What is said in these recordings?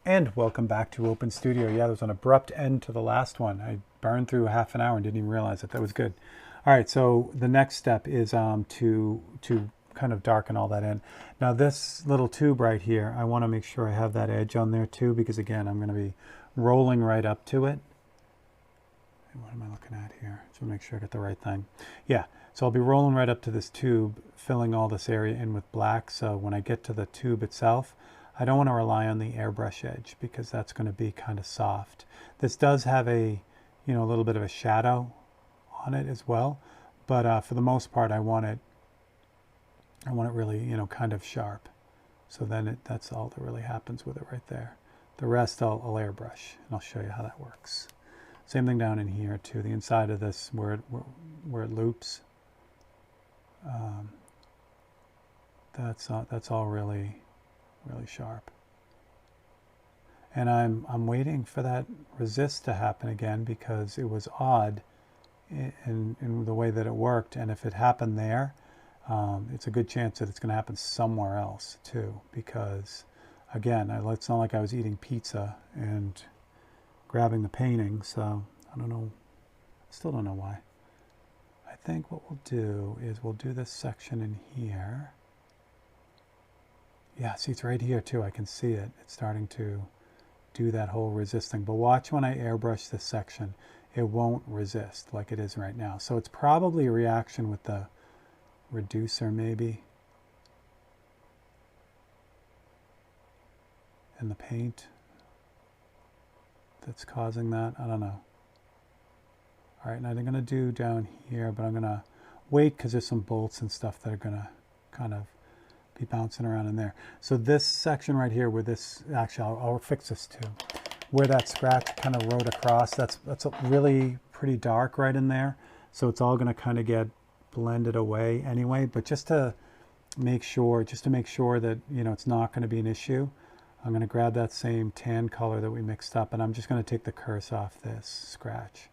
And welcome back to Open Studio. Yeah, there was an abrupt end to the last one. I burned through half an hour and didn't even realize it. That was good. All right, so the next step is to kind of darken all that in. Now this little tube right here, I want to make sure I have that edge on there too, because again, I'm going to be rolling right up to it. What am I looking at here? So make sure I get the right thing. Yeah, so I'll be rolling right up to this tube, filling all this area in with black. So when I get to the tube itself, I don't want to rely on the airbrush edge because that's going to be kind of soft. This does have a, a little bit of a shadow on it as well, but for the most part, I want it really, kind of sharp. So then that's all that really happens with it right there. The rest I'll airbrush, and I'll show you how that works. Same thing down in here too. The inside of this, where it loops, that's all really sharp. And I'm waiting for that resist to happen again because it was odd in the way that it worked. And if it happened there, it's a good chance that it's going to happen somewhere else too. Because again, it's not like I was eating pizza and grabbing the painting. So I don't know. Still don't know why. I think what we'll do is we'll do this section in here. Yeah, see, it's right here too. I can see it. It's starting to do that whole resisting. But watch when I airbrush this section, it won't resist like it is right now. So it's probably a reaction with the reducer maybe. And the paint that's causing that. I don't know. All right, now I'm going to do down here, but I'm going to wait because there's some bolts and stuff that are going to kind of be bouncing around in there. So this section right here where this, actually I'll fix this too, where that scratch kind of rode across, that's really pretty dark right in there. So it's all going to kind of get blended away anyway, but just to make sure that, it's not going to be an issue, I'm going to grab that same tan color that we mixed up and I'm just going to take the curse off this scratch.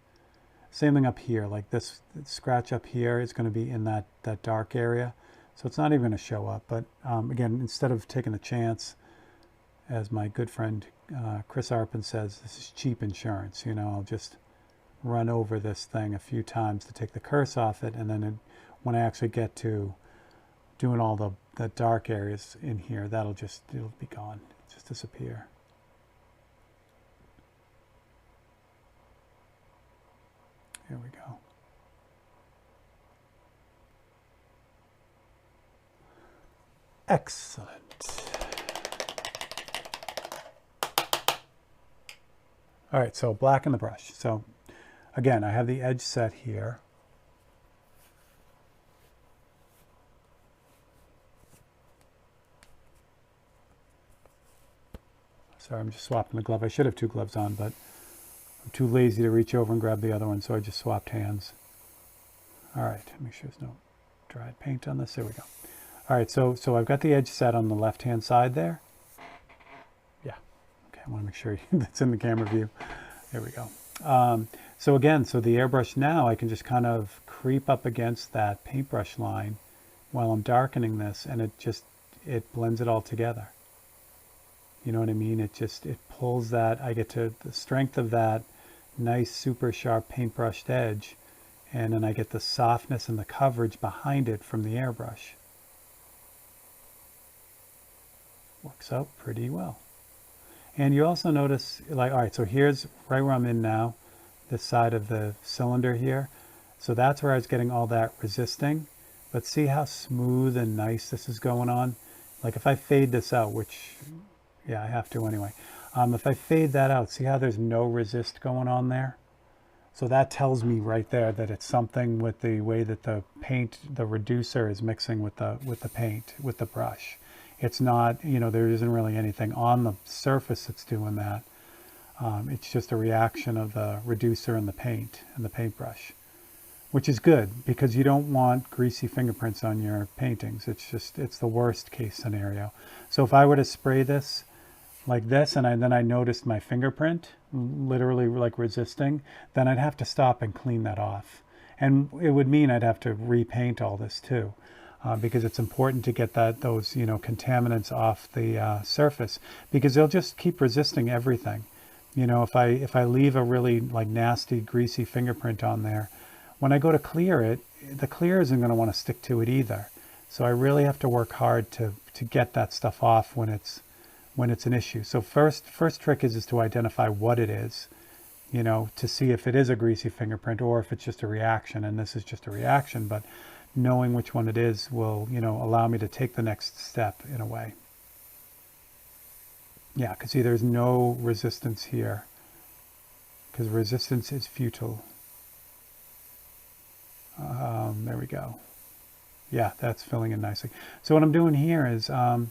Same thing up here, like this scratch up here is going to be in that dark area. So it's not even going to show up. But again, instead of taking the chance, as my good friend Chris Arpin says, this is cheap insurance. I'll just run over this thing a few times to take the curse off it. And then when I actually get to doing all the dark areas in here, it'll be gone. It'll just disappear. Here we go. Excellent. All right, so blacken the brush. So again, I have the edge set here. Sorry, I'm just swapping the glove. I should have two gloves on, but I'm too lazy to reach over and grab the other one, so I just swapped hands. All right, make sure there's no dried paint on this. There we go. All right, so I've got the edge set on the left-hand side there. Yeah, okay, I want to make sure that's in the camera view. There we go. So the airbrush now, I can just kind of creep up against that paintbrush line while I'm darkening this, and it blends it all together. You know what I mean? It pulls that, I get to the strength of that nice, super sharp paintbrushed edge, and then I get the softness and the coverage behind it from the airbrush. Works out pretty well. And you also notice, all right, so here's right where I'm in now, this side of the cylinder here. So that's where I was getting all that resisting. But see how smooth and nice this is going on? Like if I fade this out, which, yeah, I have to anyway. If I fade that out, see how there's no resist going on there? So that tells me right there that it's something with the way that the paint, the reducer is mixing with the paint, with the brush. It's not, there isn't really anything on the surface that's doing that. It's just a reaction of the reducer and the paint and the paintbrush, which is good because you don't want greasy fingerprints on your paintings. It's the worst case scenario. So if I were to spray this like this and then I noticed my fingerprint literally like resisting, then I'd have to stop and clean that off. And it would mean I'd have to repaint all this too. because it's important to get those contaminants off the surface, because they'll just keep resisting everything. If I leave a really like nasty greasy fingerprint on there, when I go to clear it, the clear isn't going to want to stick to it either. So I really have to work hard to get that stuff off when it's an issue. So first trick is to identify what it is, to see if it is a greasy fingerprint or if it's just a reaction, and this is just a reaction, but knowing which one it is will, allow me to take the next step in a way. Yeah, because see, there's no resistance here, because resistance is futile. There we go. Yeah, that's filling in nicely. So what I'm doing here is I'm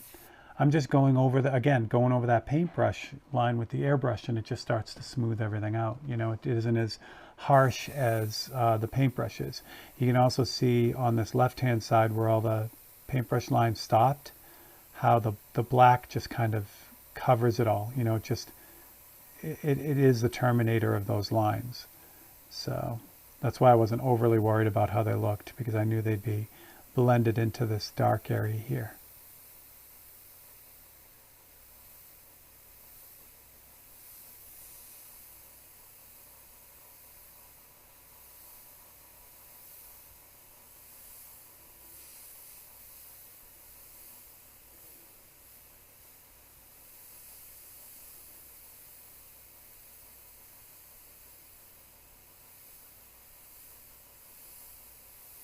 just going over that paintbrush line with the airbrush, and it just starts to smooth everything out. It isn't as harsh as the paintbrush is. You can also see on this left-hand side where all the paintbrush lines stopped, how the black just kind of covers it all. It is the terminator of those lines. So that's why I wasn't overly worried about how they looked, because I knew they'd be blended into this dark area here.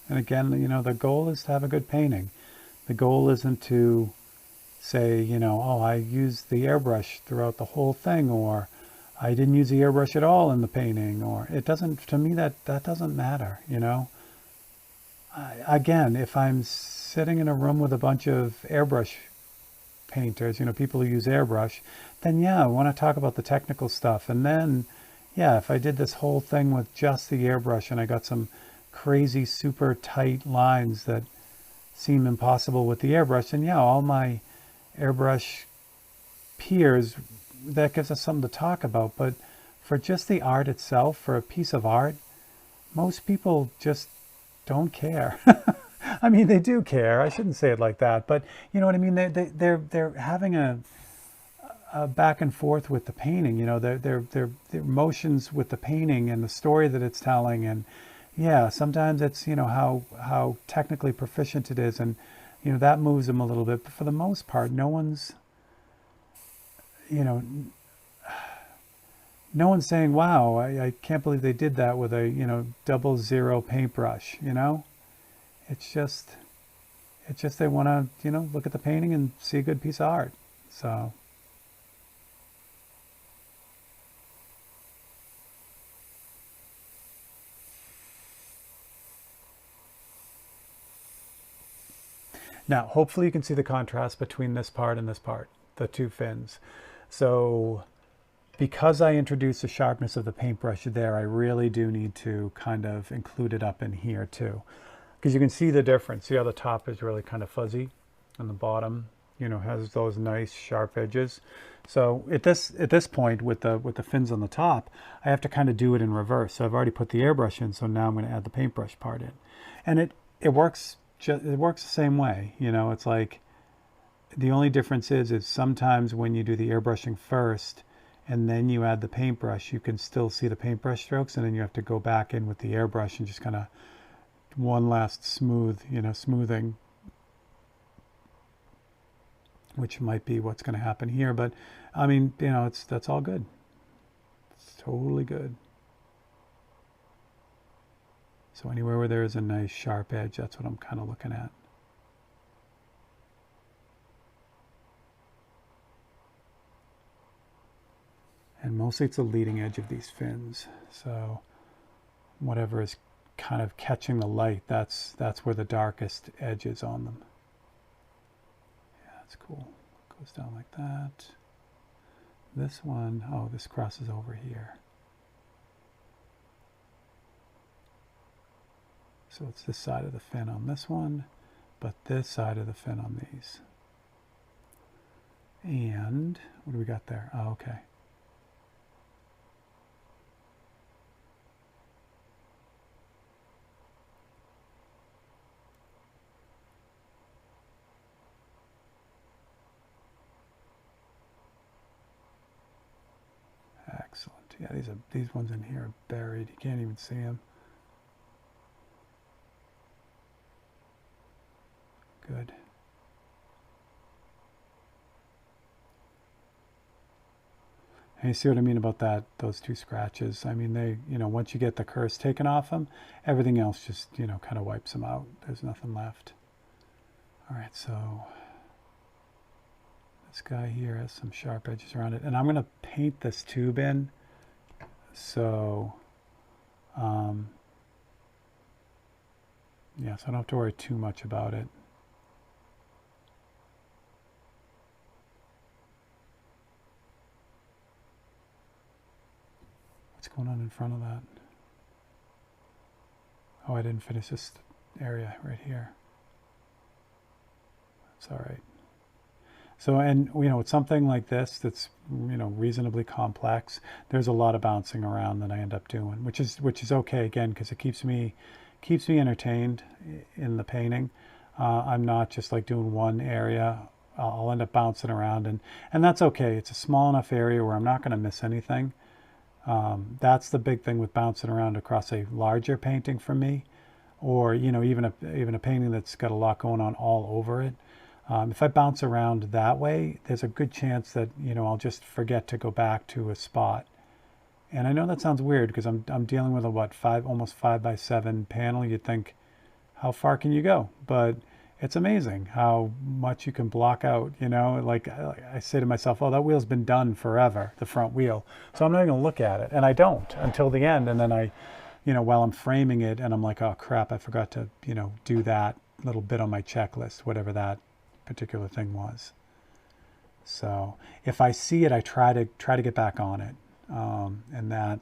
And again, the goal is to have a good painting. The goal isn't to say, oh, I used the airbrush throughout the whole thing, or I didn't use the airbrush at all in the painting, or it doesn't, to me, that doesn't matter, Again, if I'm sitting in a room with a bunch of airbrush painters, people who use airbrush, then yeah, I want to talk about the technical stuff. And then, yeah, if I did this whole thing with just the airbrush and I got some crazy super tight lines that seem impossible with the airbrush, and yeah, all my airbrush peers, that gives us something to talk about. But for just the art itself, for a piece of art, most people just don't care. I mean, they do care. I shouldn't say it like that, but you know what I mean. They're having a back and forth with the painting. Their emotions with the painting and the story that it's telling, and yeah, sometimes it's how technically proficient it is, and that moves them a little bit. But for the most part, no one's no one's saying, wow, I can't believe they did that with a 00 paintbrush. It's just they want to look at the painting and see a good piece of art. So now, hopefully you can see the contrast between this part and this part, the two fins. So because I introduced the sharpness of the paintbrush there, I really do need to kind of include it up in here too. Because you can see the difference. See how the top is really kind of fuzzy and the bottom, has those nice sharp edges. So at this point with the fins on the top, I have to kind of do it in reverse. So I've already put the airbrush in, so now I'm going to add the paintbrush part in. And it works the same way. It's like the only difference is sometimes when you do the airbrushing first and then you add the paintbrush, you can still see the paintbrush strokes, and then you have to go back in with the airbrush and just kind of one last smoothing, which might be what's going to happen here. But I mean, that's all good. It's totally good. So anywhere where there is a nice sharp edge, that's what I'm kind of looking at. And mostly it's the leading edge of these fins. So whatever is kind of catching the light, that's where the darkest edge is on them. Yeah, that's cool. Goes down like that. This one, oh, this crosses over here. So it's this side of the fin on this one, but this side of the fin on these. And what do we got there? Oh, okay. Yeah, these ones in here are buried. You can't even see them. Good. And you see what I mean about that? Those two scratches. I mean, they, once you get the curse taken off them, everything else just, kind of wipes them out. There's nothing left. All right, so this guy here has some sharp edges around it. And I'm going to paint this tube in. So, yeah, so I don't have to worry too much about it. What's going on in front of that? Oh, I didn't finish this area right here. That's all right. So, and with something like this that's reasonably complex, there's a lot of bouncing around that I end up doing, which is okay again because it keeps me entertained in the painting. I'm not just like doing one area. I'll end up bouncing around, and that's okay. It's a small enough area where I'm not going to miss anything. That's the big thing with bouncing around across a larger painting for me, or even a painting that's got a lot going on all over it. If I bounce around that way, there's a good chance that I'll just forget to go back to a spot. And I know that sounds weird because I'm dealing with a almost 5x7 panel. You'd think, how far can you go? But it's amazing how much you can block out. Like I say to myself, oh, that wheel's been done forever, the front wheel. So I'm not even gonna look at it, and I don't until the end. And then I, while I'm framing it, and I'm like, oh crap, I forgot to do that little bit on my checklist, whatever that particular thing was. So if I see it, I try to get back on it, and that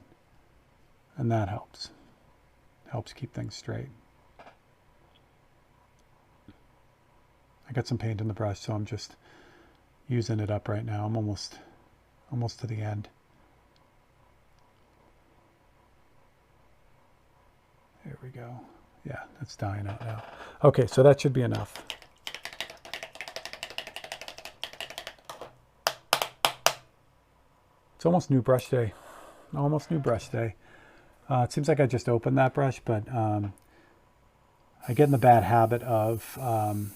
helps keep things straight. I got some paint in the brush, so I'm just using it up right now. I'm almost to the end. There we go. Yeah, that's dying out now. Okay, so that should be enough. It's almost new brush day. Almost new brush day. It seems like I just opened that brush, but I get in the bad habit of, oh,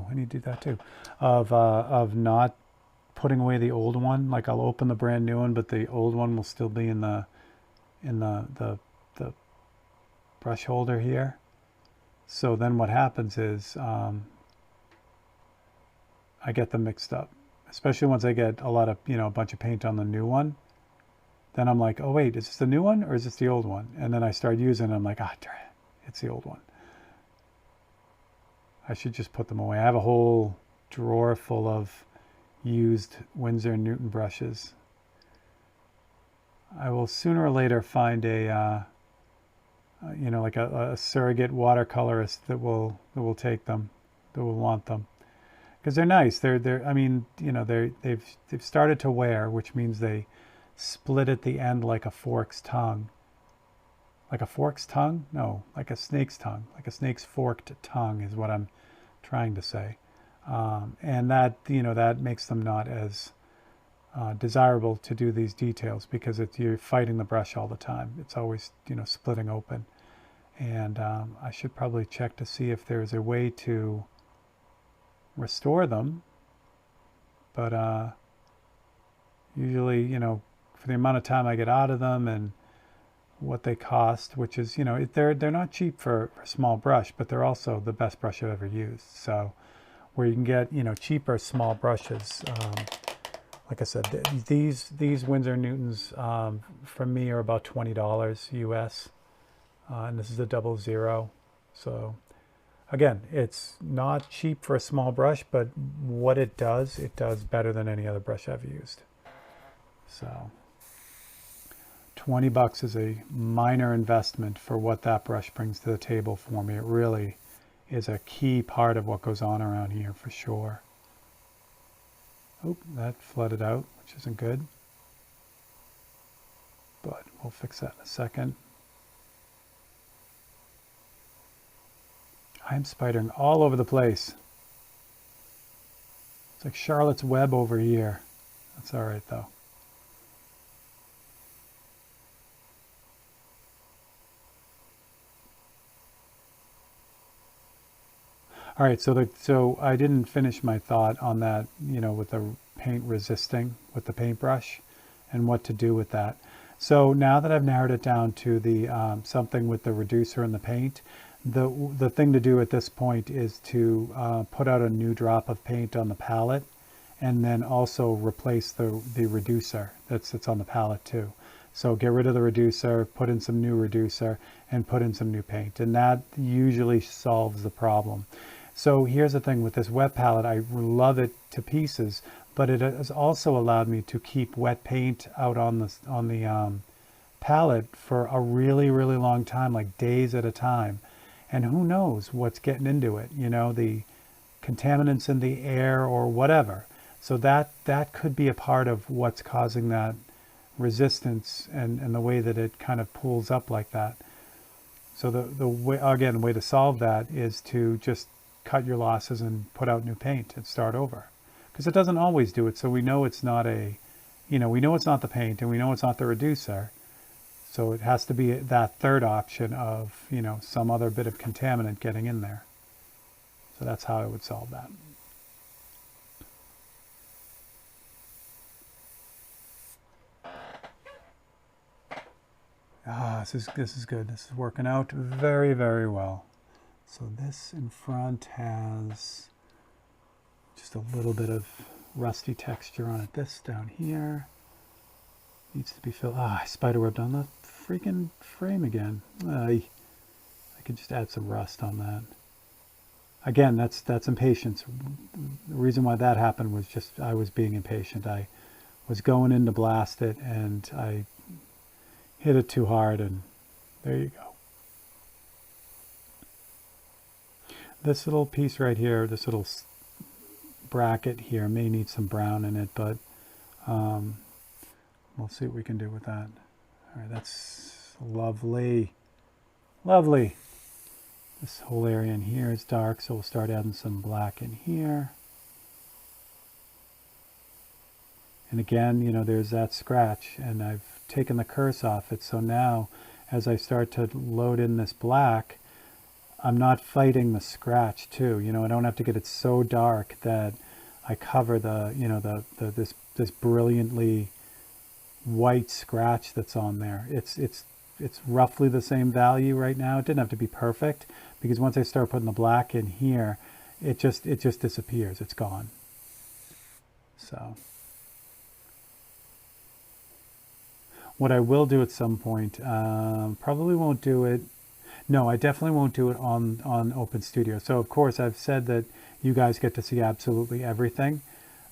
I need to do that too, of not putting away the old one. Like I'll open the brand new one, but the old one will still be in the brush holder here. So then what happens is I get them mixed up. Especially once I get a lot of, a bunch of paint on the new one, then I'm like, oh wait, is this the new one or is this the old one? And then I start using it, and I'm like, it's the old one. I should just put them away. I have a whole drawer full of used Winsor & Newton brushes. I will sooner or later find a, like a surrogate watercolorist that will take them, that will want them. Because they're nice. I mean, they've started to wear, which means they split at the end like a fork's tongue. Like a fork's tongue? No, like a snake's tongue. Like a snake's forked tongue is what I'm trying to say. And that, that makes them not as desirable to do these details because you're fighting the brush all the time. It's always, splitting open. And I should probably check to see if there's a way to restore them, but usually for the amount of time I get out of them and what they cost, which is they're not cheap for a small brush, but they're also the best brush I've ever used. So where you can get cheaper small brushes, like I said, these Winsor & Newtons from me are about $20 US, and this is a 00. So again, it's not cheap for a small brush, but what it does better than any other brush I've used. So $20 is a minor investment for what that brush brings to the table for me. It really is a key part of what goes on around here for sure. Oh, that flooded out, which isn't good. But we'll fix that in a second. I'm spidering all over the place. It's like Charlotte's Web over here. That's all right though. All right, so I didn't finish my thought on that, with the paint resisting with the paintbrush and what to do with that. So now that I've narrowed it down to the something with the reducer and the paint, the thing to do at this point is to put out a new drop of paint on the palette, and then also replace the reducer that's on the palette too. So get rid of the reducer, put in some new reducer, and put in some new paint, and that usually solves the problem. So here's the thing with this wet palette, I love it to pieces, but it has also allowed me to keep wet paint out on the palette for a really, really long time, like days at a time. And who knows what's getting into it, the contaminants in the air or whatever. So that could be a part of what's causing that resistance and the way that it kind of pulls up like that. So the way, again, the way to solve that is to just cut your losses and put out new paint and start over. Because it doesn't always do it, so we know it's not we know it's not the paint and we know it's not the reducer. So it has to be that third option of, some other bit of contaminant getting in there. So that's how I would solve that. This is good. This is working out very, very well. So this in front has just a little bit of rusty texture on it. This down here needs to be filled. I spiderwebbed on the freaking frame again. I could just add some rust on that. Again, that's impatience. The reason why that happened was just I was being impatient. I was going in to blast it and I hit it too hard, and there you go. This little piece right here, this little bracket here may need some brown in it, but we'll see what we can do with that. All right, that's lovely. Lovely. This whole area in here is dark, so we'll start adding some black in here. And again, there's that scratch, and I've taken the curse off it, so now as I start to load in this black, I'm not fighting the scratch too. I don't have to get it so dark that I cover this brilliantly white scratch that's on there. It's roughly the same value right now. It didn't have to be perfect, because once I start putting the black in here, it just disappears. It's gone. So what I will do at some point, probably won't do it. No, I definitely won't do it on Open Studio. So of course I've said that you guys get to see absolutely everything,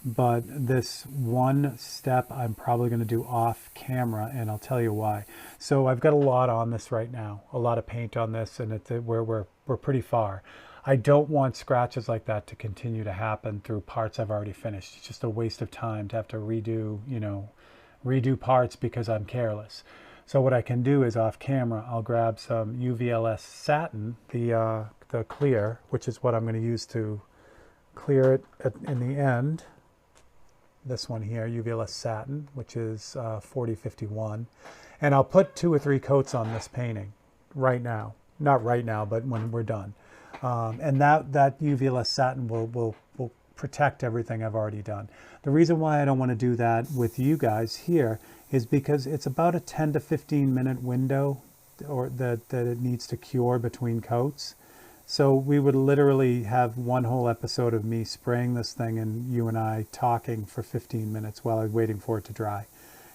but this one step I'm probably going to do off camera, and I'll tell you why. So I've got a lot on this right now, a lot of paint on this, and we're pretty far. I don't want scratches like that to continue to happen through parts I've already finished. It's just a waste of time to have to redo parts because I'm careless. So what I can do is off camera, I'll grab some UVLS satin, the clear, which is what I'm going to use to clear it in the end. This one here, UVLS satin, which is 4051. And I'll put 2 or 3 coats on this painting right now. Not right now, but when we're done. And that UVLS satin will protect everything I've already done. The reason why I don't want to do that with you guys here is because it's about a 10 to 15 minute window or that it needs to cure between coats. So we would literally have one whole episode of me spraying this thing and you and I talking for 15 minutes while I'm waiting for it to dry,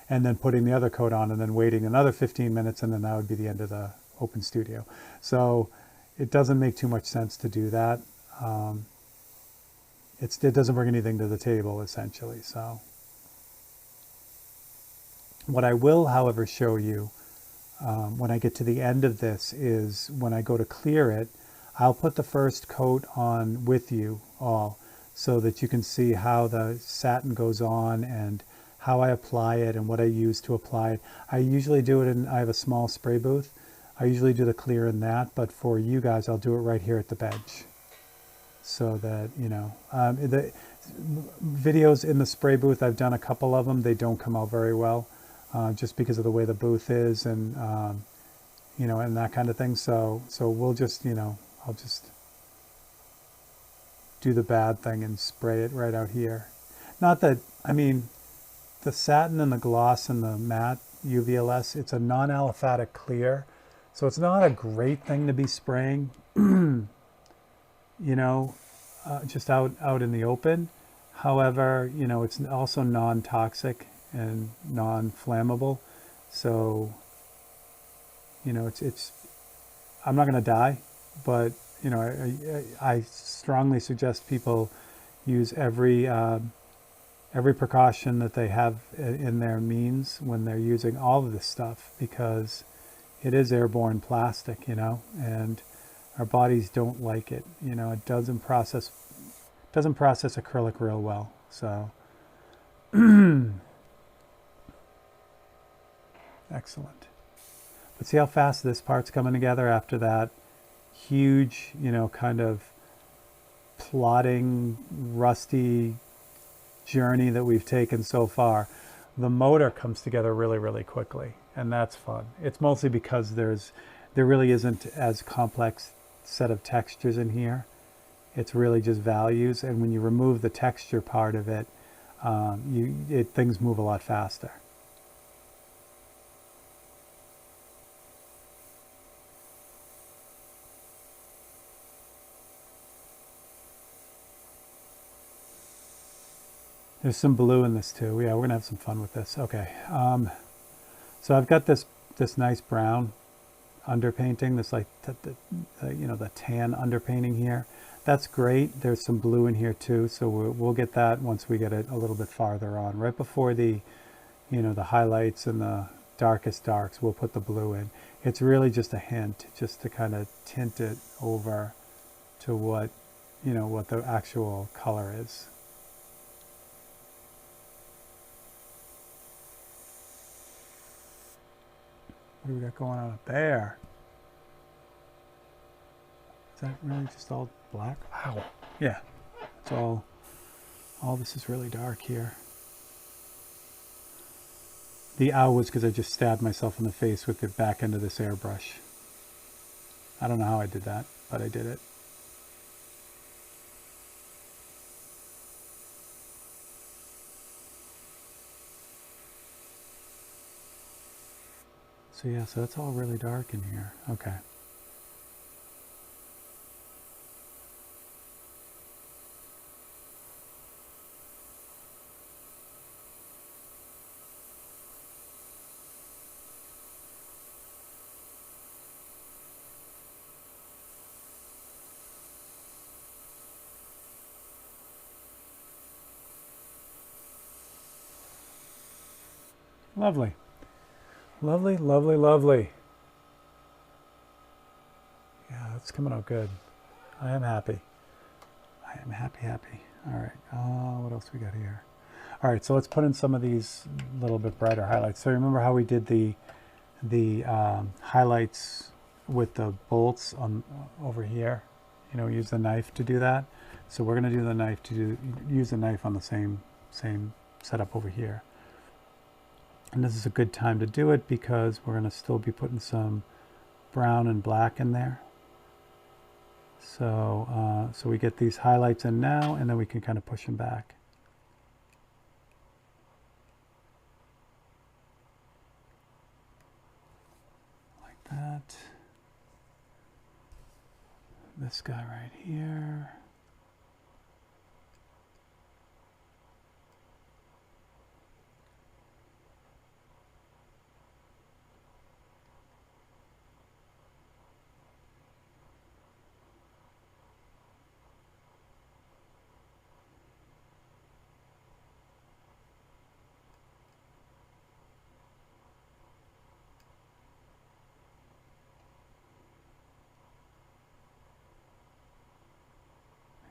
and then putting the other coat on and then waiting another 15 minutes, and then that would be the end of the Open Studio. So it doesn't make too much sense to do that. It doesn't bring anything to the table, essentially. So what I will, however, show you when I get to the end of this is when I go to clear it, I'll put the first coat on with you all so that you can see how the satin goes on and how I apply it and what I use to apply it. I usually do it I have a small spray booth. I usually do the clear in that, but for you guys, I'll do it right here at the bench. So that, the videos in the spray booth, I've done a couple of them. They don't come out very well just because of the way the booth is and, and that kind of thing. So we'll just, I'll just do the bad thing and spray it right out here. Not that, I mean, the satin and the gloss and the matte UVLS, it's a non-aliphatic clear, so it's not a great thing to be spraying, you know, just out in the open. However, you know, it's also non-toxic and non-flammable, so, you know, it's I'm not going to die, but, you know, I strongly suggest people use every precaution that they have in their means when they're using all of this stuff, because it is airborne plastic, you know, and our bodies don't like it. You know, it doesn't process acrylic real well. So excellent. But see how fast this part's coming together after that huge, you know, kind of plodding, rusty journey that we've taken so far. The motor comes together really, really quickly, and that's fun. It's mostly because there really isn't as complex set of textures in here. It's really just values, and when you remove the texture part of it, things move a lot faster. There's some blue in this too. Yeah, we're gonna have some fun with this. Okay, so I've got this nice brown underpainting, this like you know, the tan underpainting here. That's great. There's some blue in here too, so we'll get that once we get it a little bit farther on. Right before the, you know, the highlights and the darkest darks, we'll put the blue in. It's really just a hint, just to kind of tint it over to what, you know, what the actual color is. What do we got going on up there? Is that really just all black? Wow. Yeah. It's all this is really dark here. The ow was because I just stabbed myself in the face with the back end of this airbrush. I don't know how I did that, but I did it. So yeah, so that's all really dark in here. Okay. Lovely. Lovely, lovely, lovely. Yeah, it's coming out good. I am happy. I am happy. All right, what else we got here? All right, so let's put in some of these little bit brighter highlights. So remember how we did the highlights with the bolts on over here? You know, use the knife to do that. So we're going to do the knife use the knife on the same setup over here. And this is a good time to do it because we're going to still be putting some brown and black in there. So, so we get these highlights in now, and then we can kind of push them back. Like that. This guy right here.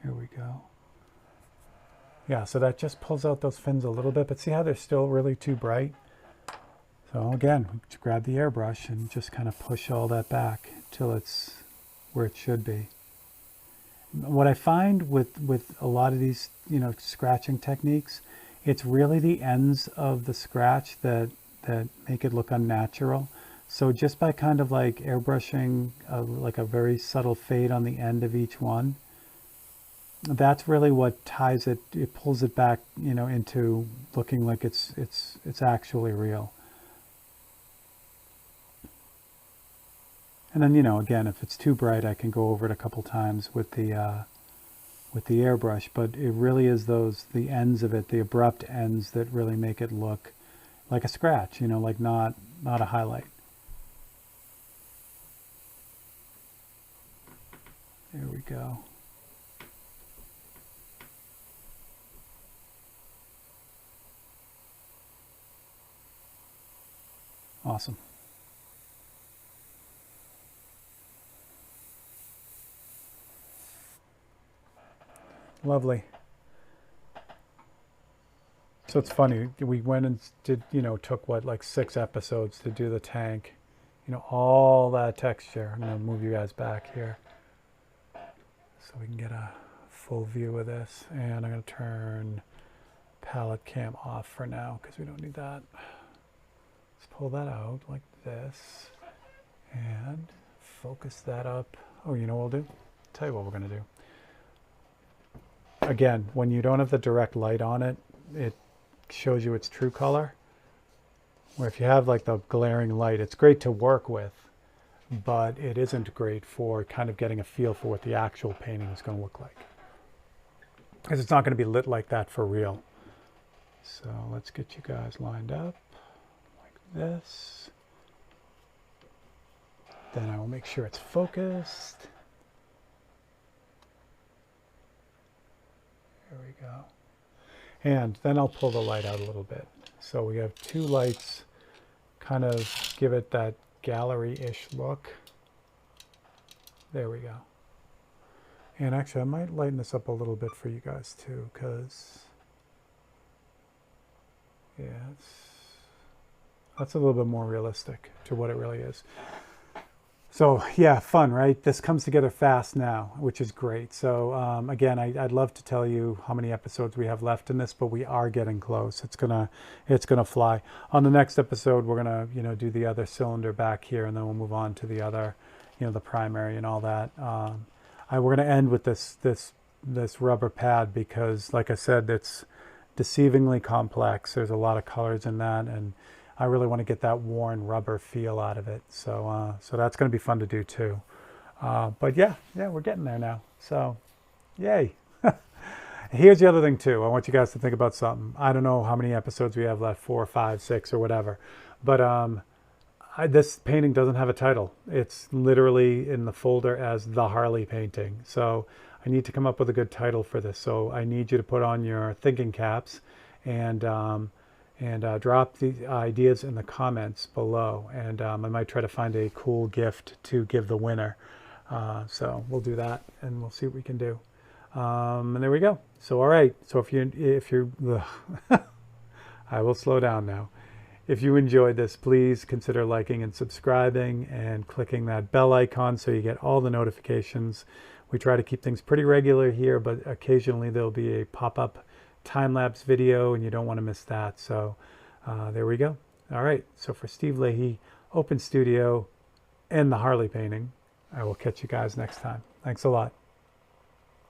Here we go. Yeah, so that just pulls out those fins a little bit, but see how they're still really too bright? So again, just grab the airbrush and just kind of push all that back till it's where it should be. What I find with a lot of these, you know, scratching techniques, it's really the ends of the scratch that make it look unnatural. So just by kind of like airbrushing like a very subtle fade on the end of each one, that's really what ties it. It pulls it back, you know, into looking like it's actually real. And then, you know, again, if it's too bright, I can go over it a couple times with the airbrush. But it really is the ends of it, the abrupt ends, that really make it look like a scratch. You know, like not a highlight. There we go. Awesome. Lovely. So it's funny, we went and did, you know, took what, like 6 episodes to do the tank. You know, all that texture. I'm going to move you guys back here so we can get a full view of this. And I'm going to turn palette cam off for now because we don't need that. Let's pull that out like this and focus that up. Oh, you know what we'll do? Tell you what we're going to do. Again, when you don't have the direct light on it, it shows you its true color. Where if you have like the glaring light, it's great to work with, but it isn't great for kind of getting a feel for what the actual painting is going to look like. Because it's not going to be lit like that for real. So let's get you guys lined up like this. Then I will make sure it's focused. There we go. And then I'll pull the light out a little bit. So we have 2 lights, kind of give it that gallery-ish look. There we go. And actually, I might lighten this up a little bit for you guys too, because yeah, that's a little bit more realistic to what it really is. So yeah, fun, right? This comes together fast now, which is great. So again, I'd love to tell you how many episodes we have left in this, but we are getting close. It's gonna fly. On the next episode, we're gonna, you know, do the other cylinder back here, and then we'll move on to the other, you know, the primary and all that. We're gonna end with this rubber pad because, like I said, it's deceivingly complex. There's a lot of colors in that, and I really want to get that worn rubber feel out of it. So so that's going to be fun to do too. But yeah, we're getting there now. So yay. Here's the other thing too. I want you guys to think about something. I don't know how many episodes we have left, 4, 5, 6 or whatever. But this painting doesn't have a title. It's literally in the folder as the Harley painting. So I need to come up with a good title for this. So I need you to put on your thinking caps and drop the ideas in the comments below, and I might try to find a cool gift to give the winner. So we'll do that, and we'll see what we can do. And there we go. So all right. So if you're, I will slow down now. If you enjoyed this, please consider liking and subscribing and clicking that bell icon so you get all the notifications. We try to keep things pretty regular here, but occasionally there'll be a pop-up time-lapse video and you don't want to miss that. So there we go. All right, so for Steve Leahy, Open Studio, and the Harley painting, I will catch you guys next time. Thanks a lot.